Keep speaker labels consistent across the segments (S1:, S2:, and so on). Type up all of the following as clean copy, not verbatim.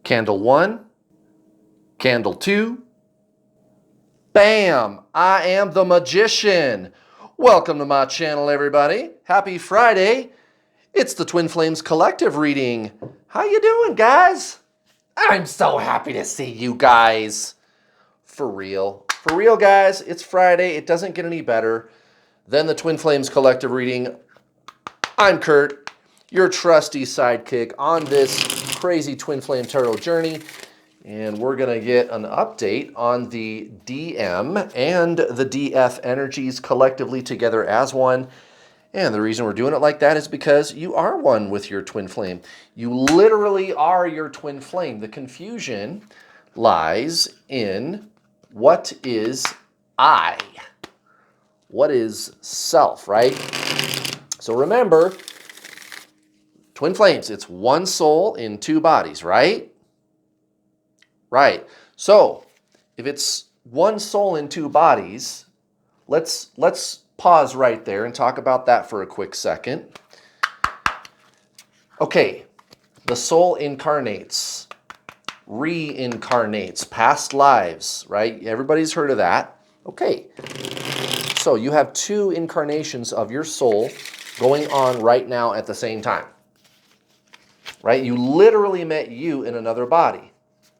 S1: Candle 1, candle 2. Bam! I am the magician. Welcome to my channel, everybody. Happy Friday. It's the Twin Flames Collective reading. How you doing, guys? I'm so happy to see you guys. For real. For real, guys, it's Friday. It doesn't get any better than the Twin Flames Collective reading. I'm Kurt, your trusty sidekick on this crazy Twin Flame Tarot journey. And we're going to get an update on the DM and the DF energies collectively together as one. And the reason we're doing it like that is because you are one with your twin flame. You literally are your twin flame. The confusion lies in what is I? What is self, right? So remember, twin flames, it's one soul in two bodies, right? Right. So if it's one soul in two bodies, let's pause right there and talk about that for a quick second. Okay, the soul incarnates, reincarnates, past lives, right? Everybody's heard of that. Okay, so you have two incarnations of your soul going on right now at the same time, right? You literally met you in another body.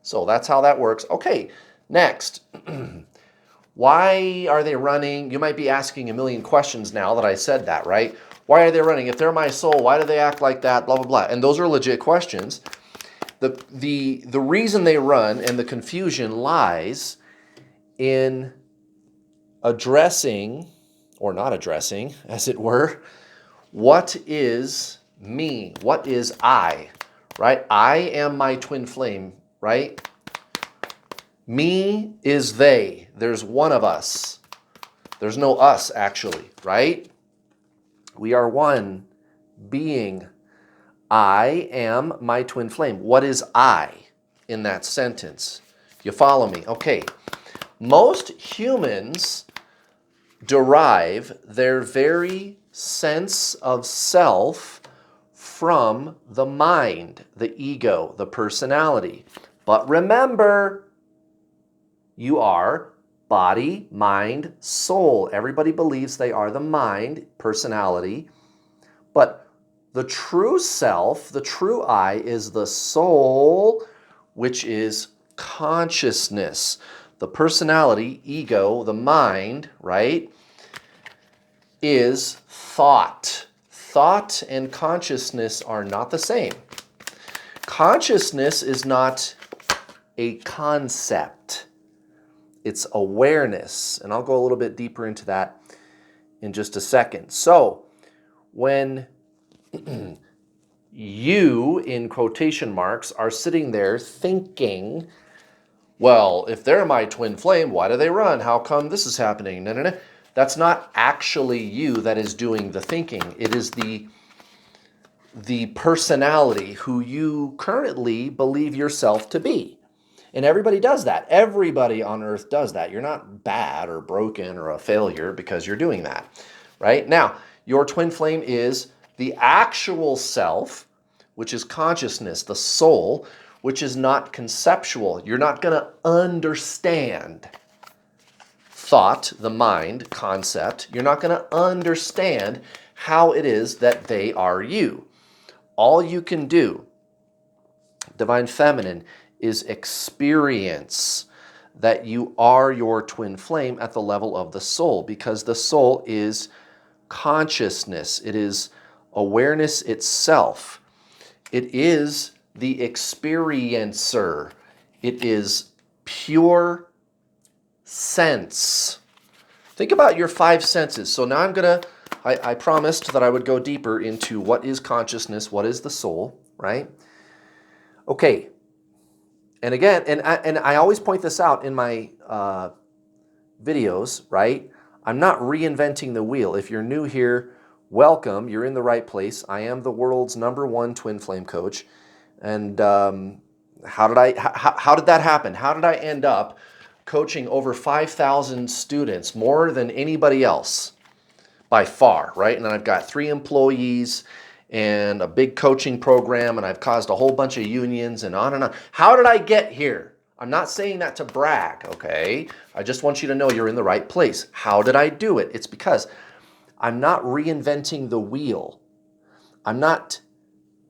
S1: So that's how that works. Okay, next. Why are they running? You might be asking a million questions now that I said that, right? Why are they running? If they're my soul, why do they act like that? Blah, blah, blah. And those are legit questions. The reason they run and the confusion lies in addressing, or not addressing, as it were, what is me? What is I, right? I am my twin flame, right? Me is they. There's one of us. There's no us, actually, right? We are one being. I am my twin flame. What is I in that sentence? You follow me? Okay. Most humans derive their very sense of self from the mind, the ego, the personality. But remember, you are body, mind, soul. Everybody believes they are the mind, personality. But the true self, the true I, is the soul, which is consciousness. The personality, ego, the mind, right, is thought. Thought and consciousness are not the same. Consciousness is not a concept. It's awareness. And I'll go a little bit deeper into that in just a second. So when you, in quotation marks, are sitting there thinking, well, if they're my twin flame, why do they run? How come this is happening? No, no, no. That's not actually you that is doing the thinking. It is the personality who you currently believe yourself to be. And everybody does that. Everybody on earth does that. You're not bad or broken or a failure because you're doing that, right? Now, your twin flame is the actual self, which is consciousness, the soul, which is not conceptual. You're not going to understand thought, the mind, concept. You're not going to understand how it is that they are you. All you can do, Divine Feminine, is experience that you are your twin flame at the level of the soul, because the soul is consciousness. It is awareness itself. It is the experiencer. It is pure sense. Think about your five senses. So now I promised that I would go deeper into what is consciousness, what is the soul, right? Okay. And again, and I always point this out in my videos, right? I'm not reinventing the wheel. If you're new here, welcome. You're in the right place. I am the world's #1 twin flame coach. And how did that happen? How did I end up coaching over 5,000 students, more than anybody else by far, right? And I've got 3 employees and a big coaching program, and I've caused a whole bunch of unions and on and on. How did I get here? I'm not saying that to brag, okay? I just want you to know you're in the right place. How did I do it? It's because I'm not reinventing the wheel. I'm not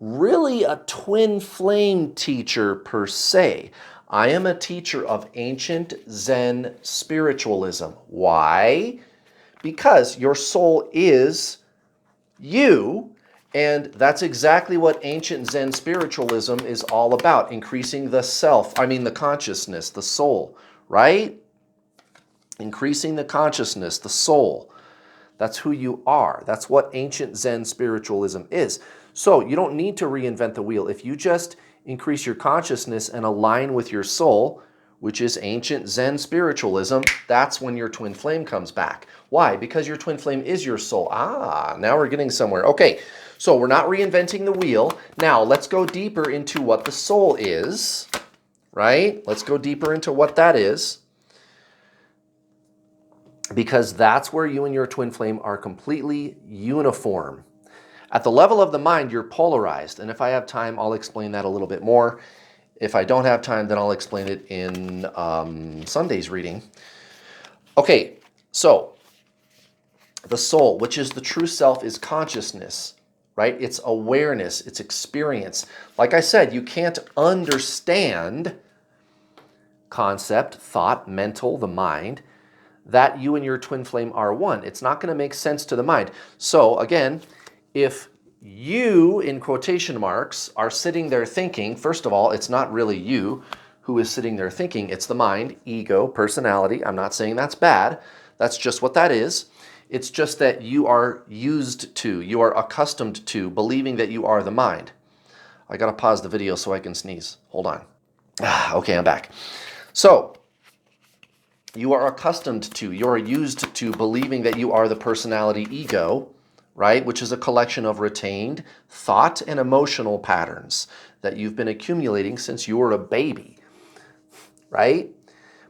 S1: really a twin flame teacher per se. I am a teacher of ancient Zen spiritualism. Why? Because your soul is you, and that's exactly what ancient Zen spiritualism is all about, increasing the self, the consciousness, the soul, right? Increasing the consciousness, the soul. That's who you are. That's what ancient Zen spiritualism is. So you don't need to reinvent the wheel. If you just increase your consciousness and align with your soul, which is ancient Zen spiritualism, that's when your twin flame comes back. Why? Because your twin flame is your soul. Now we're getting somewhere. Okay, so we're not reinventing the wheel. Now let's go deeper into what the soul is, right? Let's go deeper into what that is, because that's where you and your twin flame are completely uniform. At the level of the mind, you're polarized. And if I have time, I'll explain that a little bit more. If I don't have time, then I'll explain it in Sunday's reading. Okay, so the soul, which is the true self, is consciousness, right? It's awareness, it's experience. Like I said, you can't understand concept, thought, mental, the mind, that you and your twin flame are one. It's not going to make sense to the mind. So again, if you, in quotation marks, are sitting there thinking, first of all, it's not really you who is sitting there thinking. It's the mind, ego, personality. I'm not saying that's bad. That's just what that is. It's just that you are used to, you are accustomed to believing that you are the mind. I got to pause the video so I can sneeze. Hold on. Okay, I'm back. So, you are accustomed to, you're used to believing that you are the personality ego, right? Which is a collection of retained thought and emotional patterns that you've been accumulating since you were a baby, right?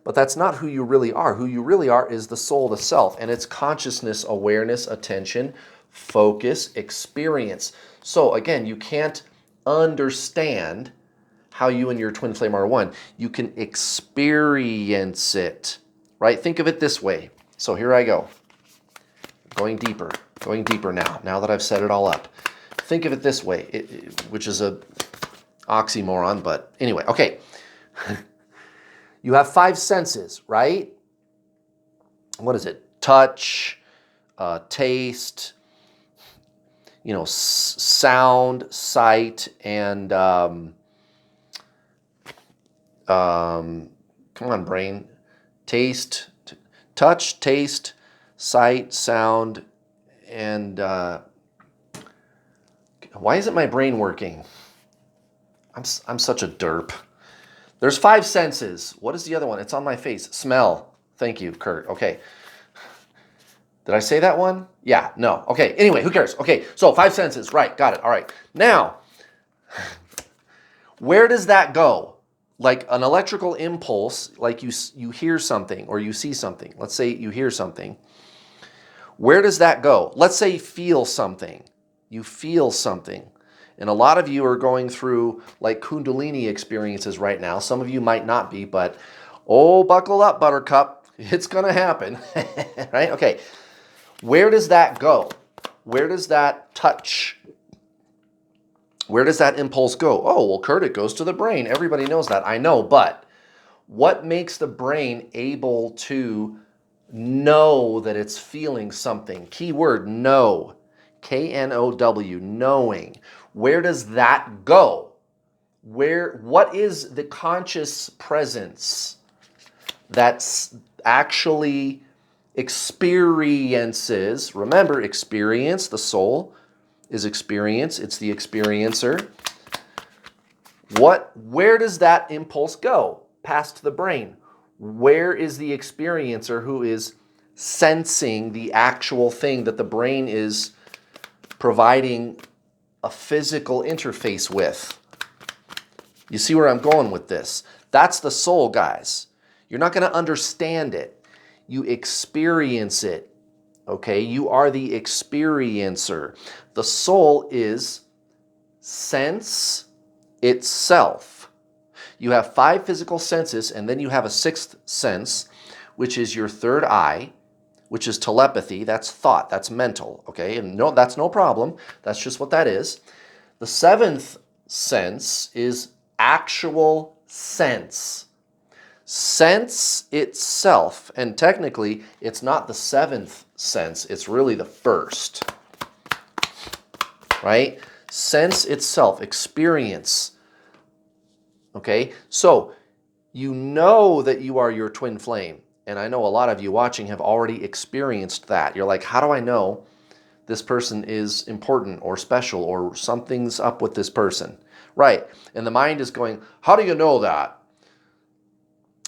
S1: But that's not who you really are. Who you really are is the soul, the self, and it's consciousness, awareness, attention, focus, experience. So again, you can't understand how you and your twin flame are one. You can experience it. Right? Think of it this way. So here I go. Going deeper now that I've set it all up. Think of it this way, which is a oxymoron, but anyway, okay. You have 5 senses, right? What is it? Touch, taste, sound, sight, and come on, brain. Taste, touch, taste, sight, sound, and why isn't my brain working? I'm such a derp. There's 5 senses. What is the other one? It's on my face. Smell. Thank you, Kurt. Okay. Did I say that one? Yeah, no. Okay, anyway, who cares? Okay, so 5 senses. Right, got it. All right. Now, where does that go? Like an electrical impulse, like you hear something or you see something. Let's say you hear something. Where does that go? Let's say you feel something. You feel something. And a lot of you are going through like Kundalini experiences right now. Some of you might not be, but buckle up, Buttercup. It's going to happen. Right? Okay. Where does that go? Where does that touch? Where does that impulse go? Oh, well, Kurt, it goes to the brain. Everybody knows that. I know, but what makes the brain able to know that it's feeling something? Keyword, know. K-N-O-W, knowing. Where does that go? What is the conscious presence that's actually experiences? Remember, experience, the soul, is experience. It's the experiencer. Where does that impulse go? Past the brain. Where is the experiencer who is sensing the actual thing that the brain is providing a physical interface with? You see where I'm going with this? That's the soul, guys. You're not going to understand it. You experience it. Okay? You are the experiencer. The soul is sense itself. You have 5 physical senses, and then you have a 6th sense, which is your third eye, which is telepathy. That's thought. That's mental. Okay, and no, that's no problem. That's just what that is. The 7th sense is actual sense. Sense itself, and technically, it's not the 7th sense. It's really the 1st, right? Sense itself, experience. Okay, so you know that you are your twin flame. And I know a lot of you watching have already experienced that. You're like, how do I know this person is important or special or something's up with this person? Right, and the mind is going, how do you know that?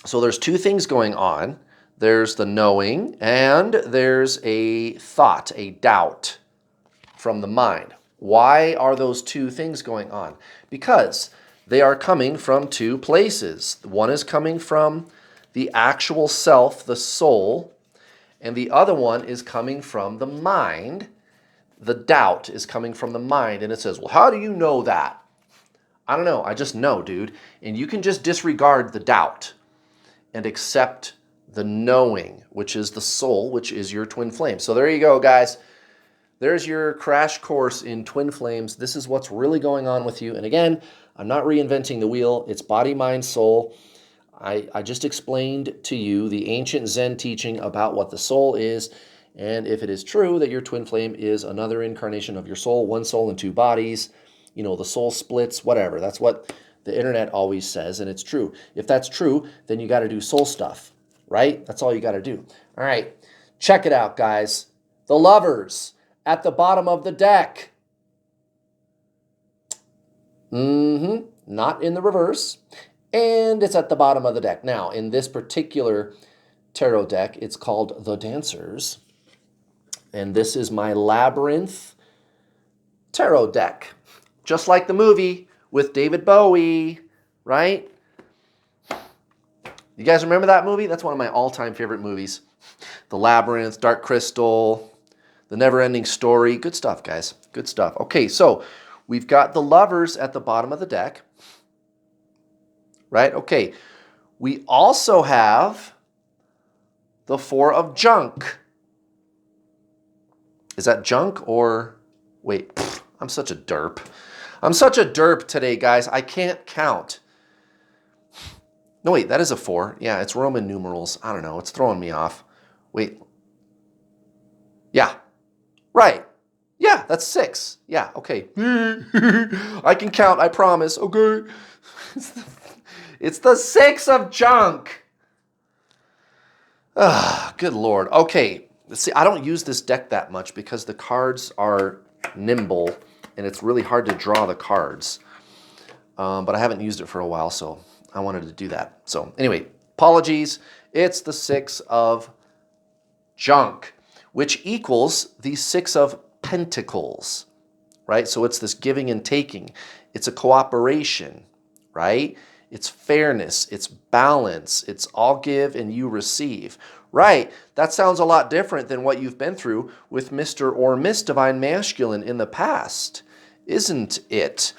S1: So there's 2 things going on. There's the knowing and there's a thought, a doubt from the mind. Why are those 2 things going on? Because they are coming from 2 places. One is coming from the actual self, the soul, and the other one is coming from the mind. The doubt is coming from the mind, and it says, well, how do you know that? I don't know. I just know, dude. And you can just disregard the doubt and accept the knowing, which is the soul, which is your twin flame. So there you go, guys. There's your crash course in twin flames. This is what's really going on with you. And again, I'm not reinventing the wheel. It's body, mind, soul. I just explained to you the ancient Zen teaching about what the soul is. And if it is true that your twin flame is another incarnation of your soul, one soul in 2 bodies, you know, the soul splits, whatever. That's what the internet always says, and it's true. If that's true, then you got to do soul stuff, right? That's all you got to do. All right, check it out, guys. The Lovers at the bottom of the deck. Not in the reverse. And it's at the bottom of the deck. Now, in this particular tarot deck, it's called The Dancers. And this is my Labyrinth tarot deck. Just like the movie with David Bowie, right? You guys remember that movie? That's one of my all-time favorite movies. The Labyrinth, Dark Crystal, The Never-Ending Story. Good stuff, guys. Good stuff. Okay, so we've got the Lovers at the bottom of the deck. Right? Okay. We also have the 4 of junk. Is that junk or... Wait, I'm such a derp. I'm such a derp today, guys. I can't count. No, wait, that is a 4. Yeah, it's Roman numerals. I don't know. It's throwing me off. Wait. Yeah. Right. Yeah, that's 6. Yeah, okay. I can count, I promise. Okay. It's the 6 of junk. Ah, good Lord. Okay. See, I don't use this deck that much because the cards are nimble and it's really hard to draw the cards. But I haven't used it for a while, so I wanted to do that. So anyway, apologies. It's the 6 of junk, which equals the 6 of pentacles, right? So it's this giving and taking. It's a cooperation, right? It's fairness, it's balance, it's all give and you receive. Right, that sounds a lot different than what you've been through with Mr. or Miss Divine Masculine in the past, isn't it?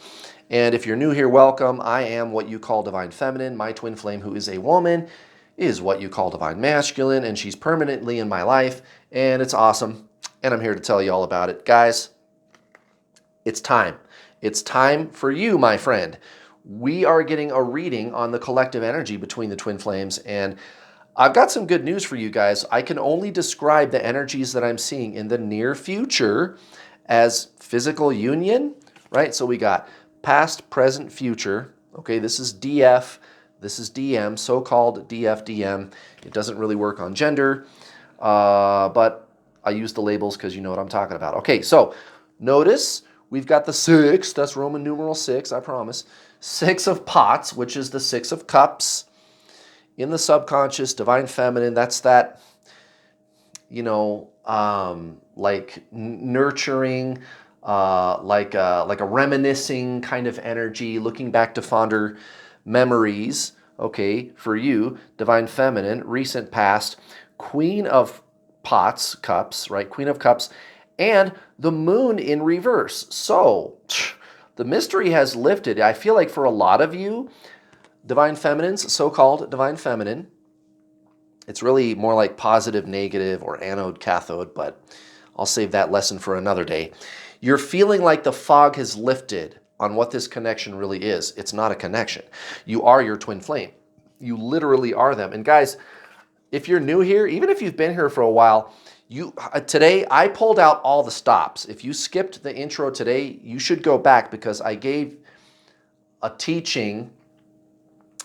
S1: And if you're new here, welcome. I am what you call Divine Feminine. My twin flame, who is a woman, is what you call Divine Masculine, and she's permanently in my life, and it's awesome, and I'm here to tell you all about it. Guys, it's time. It's time for you, my friend. We are getting a reading on the collective energy between the twin flames, and I've got some good news for you guys. I can only describe the energies that I'm seeing in the near future as physical union, right? So we got past, present, future. Okay, this is DF, this is DM, so-called DF, DM. It doesn't really work on gender, but I use the labels because you know what I'm talking about. Okay, so notice we've got the 6, that's Roman numeral 6, I promise. 6 of pots, which is the 6 of cups. In the subconscious, divine feminine, that's that, you know, like nurturing, like a reminiscing kind of energy, looking back to fonder memories. Okay, for you, divine feminine, recent past, queen of pots, cups, right? Queen of cups, and the moon in reverse. So The mystery has lifted. I feel like for a lot of you, divine feminines, so-called divine feminine, it's really more like positive, negative, or anode, cathode, but I'll save that lesson for another day. You're feeling like the fog has lifted on what this connection really is. It's not a connection. You are your twin flame. You literally are them. And guys, if you're new here, even if you've been here for a while, today I pulled out all the stops. If you skipped the intro today, you should go back because I gave a teaching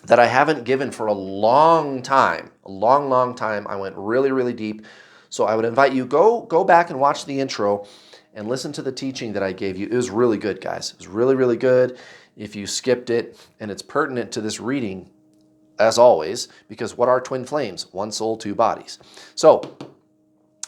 S1: that I haven't given for a long time. A long, long time. I went really, really deep. So I would invite you, go back and watch the intro and listen to the teaching that I gave you. It was really good, guys. It was really, really good. If you skipped it, and it's pertinent to this reading, as always, because what are twin flames? One soul, two bodies. So,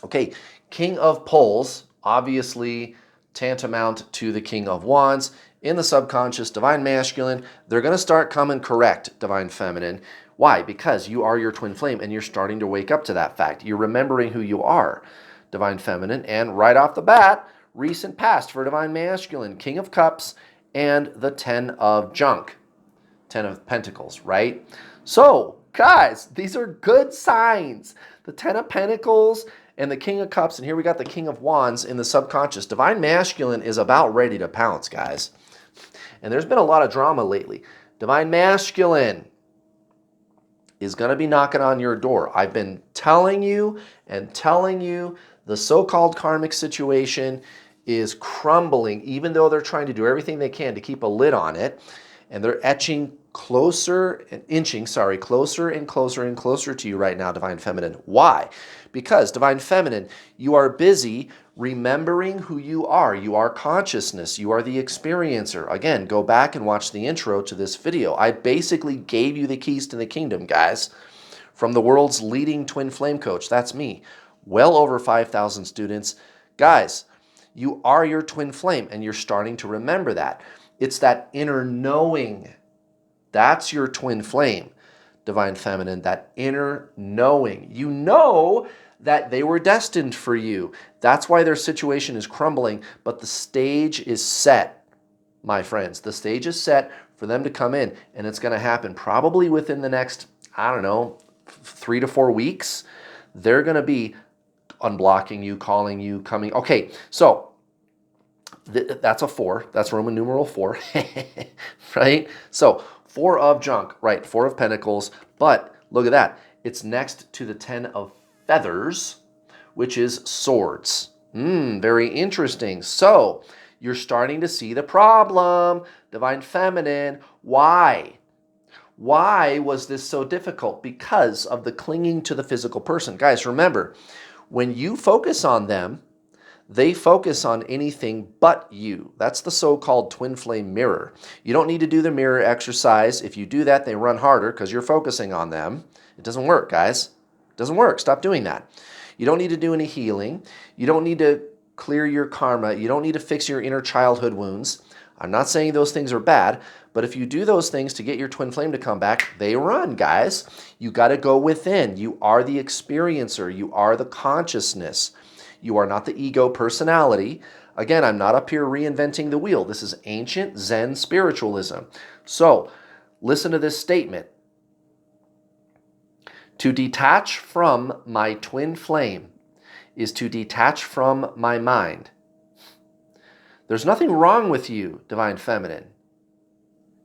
S1: okay, King of Poles, obviously tantamount to the King of Wands. In the subconscious, divine masculine, they're going to start coming correct, divine feminine. Why? Because you are your twin flame and you're starting to wake up to that fact. You're remembering who you are, divine feminine. And right off the bat, recent past for divine masculine, King of Cups and the 10 of junk, 10 of Pentacles, right? So, guys, these are good signs. The 10 of Pentacles and the King of Cups, and here we got the King of Wands in the subconscious. Divine masculine is about ready to pounce, guys. And there's been a lot of drama lately. Divine masculine is going to be knocking on your door. I've been telling you and telling you the so-called karmic situation is crumbling, even though they're trying to do everything they can to keep a lid on it. And they're inching closer and closer to you right now, divine feminine. Why? Because divine feminine, you are busy remembering who you are. You are consciousness. You are the experiencer. Again, go back and watch the intro to this video. I basically gave you the keys to the kingdom, guys, from the world's leading twin flame coach. That's me. Well over 5,000 students. Guys, you are your twin flame, and you're starting to remember that. It's that inner knowing. That's your twin flame, divine feminine, that inner knowing. You know that they were destined for you. That's why their situation is crumbling, but the stage is set, my friends. The stage is set for them to come in, and it's going to happen probably within the next, 3 to 4 weeks. They're going to be unblocking you, calling you, coming. Okay, so that's a 4. That's Roman numeral 4, right? So 4 of junk, right? 4 of Pentacles. But look at that. It's next to the 10 of feathers, which is swords. Very interesting. So you're starting to see the problem, divine feminine. Why? Why was this so difficult? Because of the clinging to the physical person. Guys, remember, when you focus on them, they focus on anything but you. That's the so-called twin flame mirror. You don't need to do the mirror exercise. If you do that, they run harder because you're focusing on them. It doesn't work, guys. It doesn't work. Stop doing that. You don't need to do any healing. You don't need to clear your karma. You don't need to fix your inner childhood wounds. I'm not saying those things are bad, but if you do those things to get your twin flame to come back, they run, guys. You got to go within. You are the experiencer. You are the consciousness. You are not the ego personality. Again, I'm not up here reinventing the wheel. This is ancient Zen spiritualism. So, listen to this statement. To detach from my twin flame is to detach from my mind. There's nothing wrong with you, divine feminine.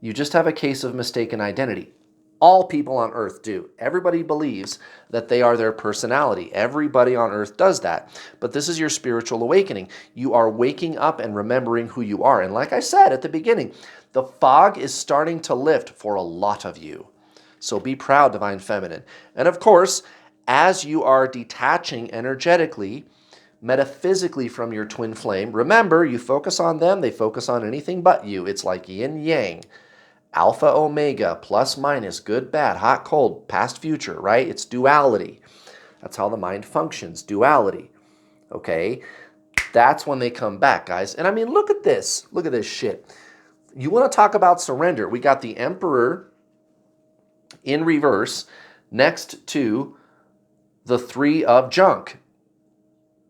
S1: You just have a case of mistaken identity. All people on earth do. Everybody believes that they are their personality. Everybody on earth does that. But this is your spiritual awakening. You are waking up and remembering who you are. And like I said at the beginning, the fog is starting to lift for a lot of you. So be proud, divine feminine. And of course, as you are detaching energetically, metaphysically from your twin flame, remember, you focus on them, they focus on anything but you. It's like yin yang. Alpha, omega, plus, minus, good, bad, hot, cold, past, future, right? It's duality. That's how the mind functions, duality, okay? That's when they come back, guys. And I mean, look at this. Look at this shit. You want to talk about surrender. We got the Emperor in reverse next to the 3 of junk.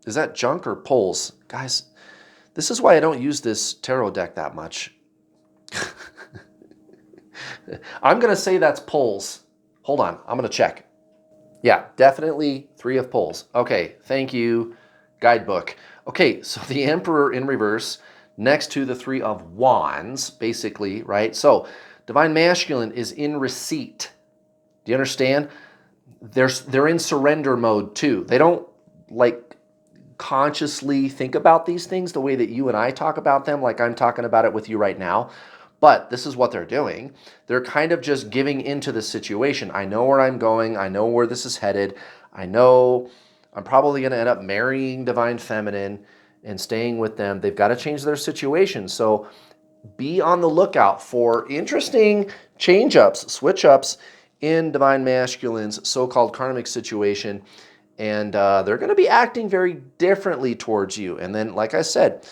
S1: Is that junk or poles? Guys, this is why I don't use this tarot deck that much. I'm going to say that's poles. Hold on, I'm going to check. Yeah, definitely 3 of poles. Okay, thank you, guidebook. Okay, so the Emperor in reverse next to the 3 of wands, basically, right? So divine masculine is in receipt. Do you understand? They're in surrender mode too. They don't like consciously think about these things the way that you and I talk about them, like I'm talking about it with you right now. But this is what they're doing. They're kind of just giving into the situation. I know where I'm going. I know where this is headed. I know I'm probably going to end up marrying divine feminine and staying with them. They've got to change their situation. So be on the lookout for interesting change ups, switch ups in divine masculine's so-called karmic situation. And they're going to be acting very differently towards you. And then, like I said,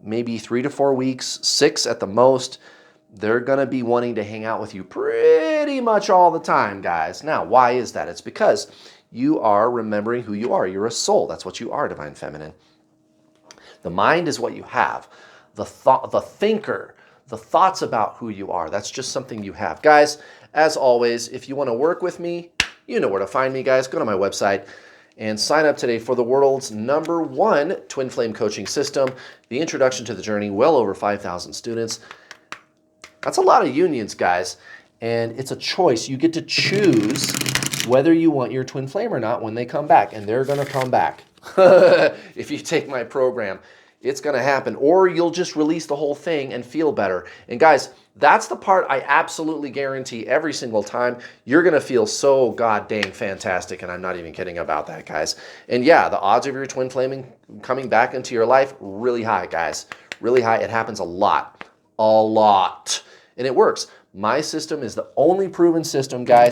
S1: maybe 3 to 4 weeks, 6 at the most, they're going to be wanting to hang out with you pretty much all the time, guys. Now, why is that? It's because you are remembering who you are. You're a soul. That's what you are, divine feminine. The mind is what you have. The thought, the thinker, the thoughts about who you are, that's just something you have. Guys, as always, if you want to work with me, you know where to find me, guys. Go to my website and sign up today for the world's #1 twin flame coaching system, the introduction to the journey, well over 5,000 students. That's a lot of unions, guys, and it's a choice. You get to choose whether you want your twin flame or not when they come back, and they're going to come back. If you take my program, it's going to happen, or you'll just release the whole thing and feel better. And guys, that's the part I absolutely guarantee every single time. You're going to feel so god dang fantastic, and I'm not even kidding about that, guys. And yeah, the odds of your twin flaming coming back into your life, really high, guys. Really high. It happens a lot. A lot. And it works. My system is the only proven system, guys,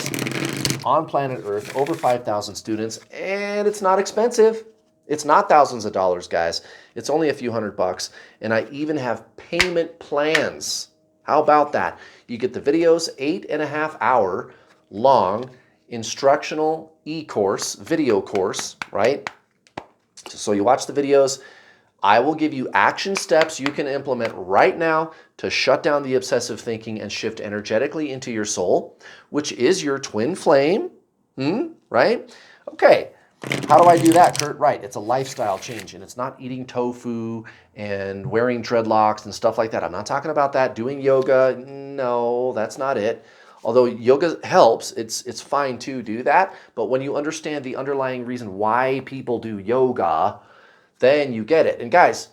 S1: on planet Earth, over 5,000 students, and it's not expensive. It's not thousands of dollars, guys. It's only a few $100, and I even have payment plans. How about that? You get the videos, 8.5-hour long instructional e-course, video course, right? So you watch the videos. I will give you action steps you can implement right now to shut down the obsessive thinking and shift energetically into your soul, which is your twin flame, right? Okay, how do I do that, Kurt? Right, it's a lifestyle change, and it's not eating tofu and wearing dreadlocks and stuff like that. I'm not talking about that. Doing yoga, no, that's not it. Although yoga helps, it's fine to do that, but when you understand the underlying reason why people do yoga, then you get it. And guys,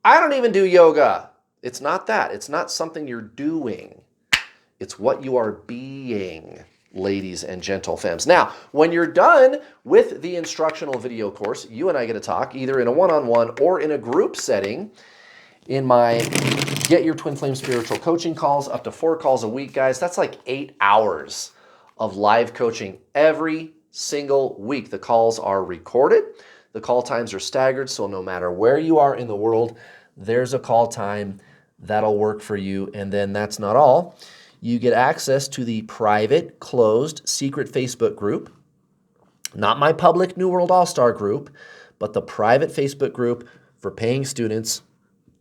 S1: I don't even do yoga. It's not that. It's not something you're doing. It's what you are being, ladies and gentle femmes. Now, when you're done with the instructional video course, you and I get to talk either in a one-on-one or in a group setting in my Get Your Twin Flame Spiritual Coaching calls, up to 4 calls a week, guys. That's like 8 hours of live coaching every single week. The calls are recorded. The call times are staggered, so no matter where you are in the world, there's a call time that'll work for you. And then that's not all. You get access to the private, closed, secret Facebook group. Not my public New World All-Star group, but the private Facebook group for paying students.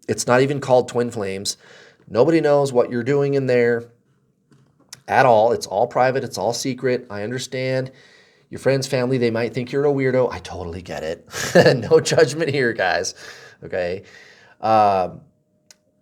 S1: It's not even called Twin Flames. Nobody knows what you're doing in there at all. It's all private. It's all secret. I understand. Your friends, family, they might think you're a weirdo. I totally get it. No judgment here, guys. Okay.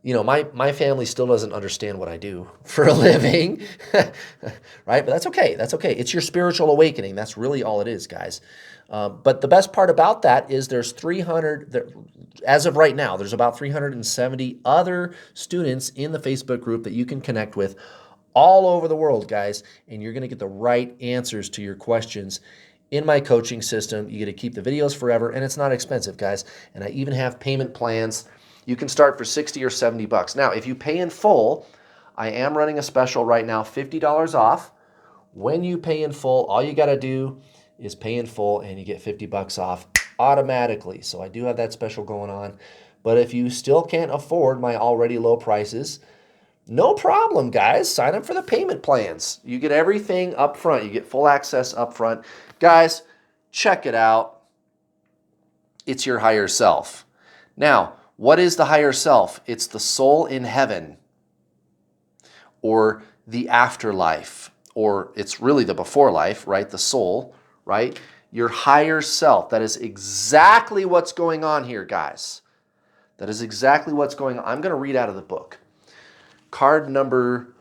S1: You know, my family still doesn't understand what I do for a living, right? But that's okay. That's okay. It's your spiritual awakening. That's really all it is, guys. But the best part about that is there's 300, as of right now, there's about 370 other students in the Facebook group that you can connect with all over the world, guys, and you're going to get the right answers to your questions in my coaching system. You get to keep the videos forever, and it's not expensive, guys. And I even have payment plans. You can start for $60 or $70. Now, if you pay in full, I am running a special right now, $50 off. When you pay in full, all you got to do is pay in full, and you get $50 off automatically. So I do have that special going on. But if you still can't afford my already low prices, no problem, guys. Sign up for the payment plans. You get everything up front. You get full access up front. Guys, check it out. It's your higher self. Now, what is the higher self? It's the soul in heaven, or the afterlife, or it's really the before life, right? The soul, right? Your higher self. That is exactly what's going on here, guys. That is exactly what's going on. I'm going to read out of the book. Card number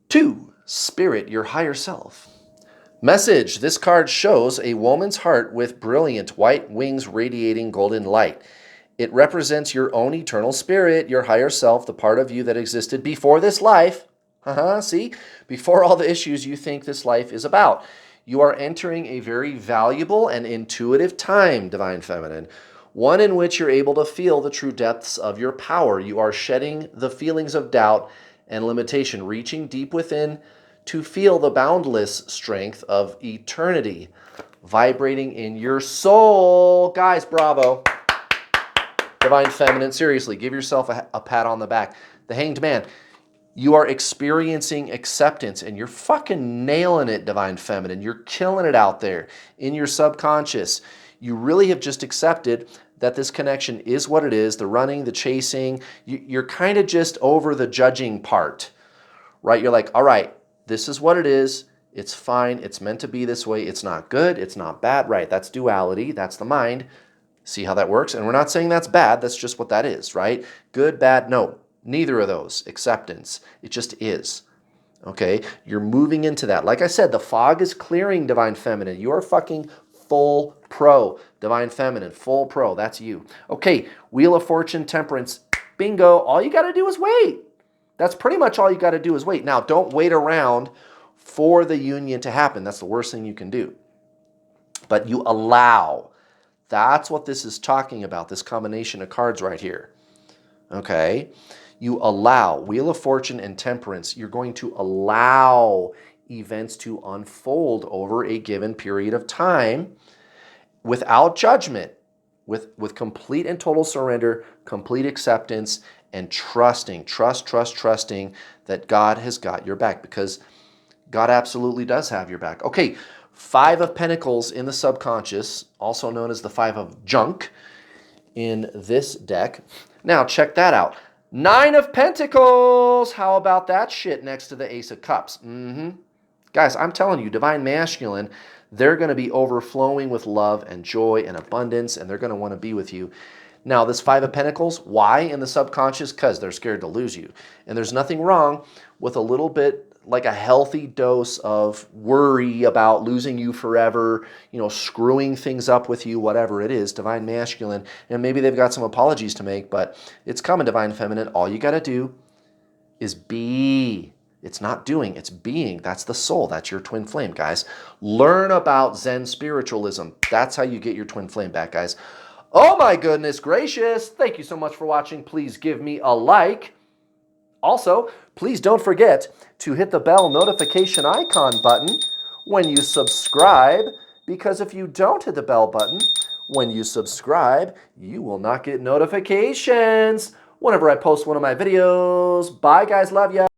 S1: 2, Spirit, your higher self. Message. This card shows a woman's heart with brilliant white wings radiating golden light. It represents your own eternal spirit, your higher self, the part of you that existed before this life. See? Before all the issues you think this life is about. You are entering a very valuable and intuitive time, Divine Feminine. One in which you're able to feel the true depths of your power. You are shedding the feelings of doubt and limitation, reaching deep within to feel the boundless strength of eternity vibrating in your soul. Guys, bravo. Divine Feminine, seriously, give yourself a pat on the back. The Hanged Man, you are experiencing acceptance and you're fucking nailing it, Divine Feminine. You're killing it out there in your subconscious. You really have just accepted that this connection is what it is, the running, the chasing. You're kind of just over the judging part, right? You're like, all right, this is what it is. It's fine. It's meant to be this way. It's not good. It's not bad. Right? That's duality. That's the mind. See how that works? And we're not saying that's bad. That's just what that is, right? Good, bad, no. Neither of those. Acceptance. It just is. Okay? You're moving into that. Like I said, the fog is clearing, Divine Feminine. You are fucking full pro. Divine Feminine, full pro. That's you. Okay, Wheel of Fortune, Temperance. Bingo. All you got to do is wait. That's pretty much all you got to do is wait. Now, don't wait around for the union to happen. That's the worst thing you can do. But you allow. That's what this is talking about, this combination of cards right here. Okay? You allow. Wheel of Fortune and Temperance. You're going to allow events to unfold over a given period of time without judgment, with complete and total surrender, complete acceptance, and trusting, trusting that God has got your back, because God absolutely does have your back. Okay, 5 of Pentacles in the subconscious, also known as the 5 of Junk in this deck. Now, check that out. 9 of Pentacles. How about that shit next to the Ace of Cups? Guys, I'm telling you, Divine Masculine, they're going to be overflowing with love and joy and abundance, and they're going to want to be with you. Now, this 5 of Pentacles, why in the subconscious? Because they're scared to lose you. And there's nothing wrong with a little bit, like a healthy dose of worry about losing you forever, screwing things up with you, whatever it is, Divine Masculine. And maybe they've got some apologies to make, but it's coming, Divine Feminine. All you got to do is be. It's not doing, it's being. That's the soul. That's your twin flame, guys. Learn about Zen spiritualism. That's how you get your twin flame back, guys. Oh my goodness gracious. Thank you so much for watching. Please give me a like. Also, please don't forget to hit the bell notification icon button when you subscribe, because if you don't hit the bell button when you subscribe, you will not get notifications whenever I post one of my videos. Bye, guys. Love ya.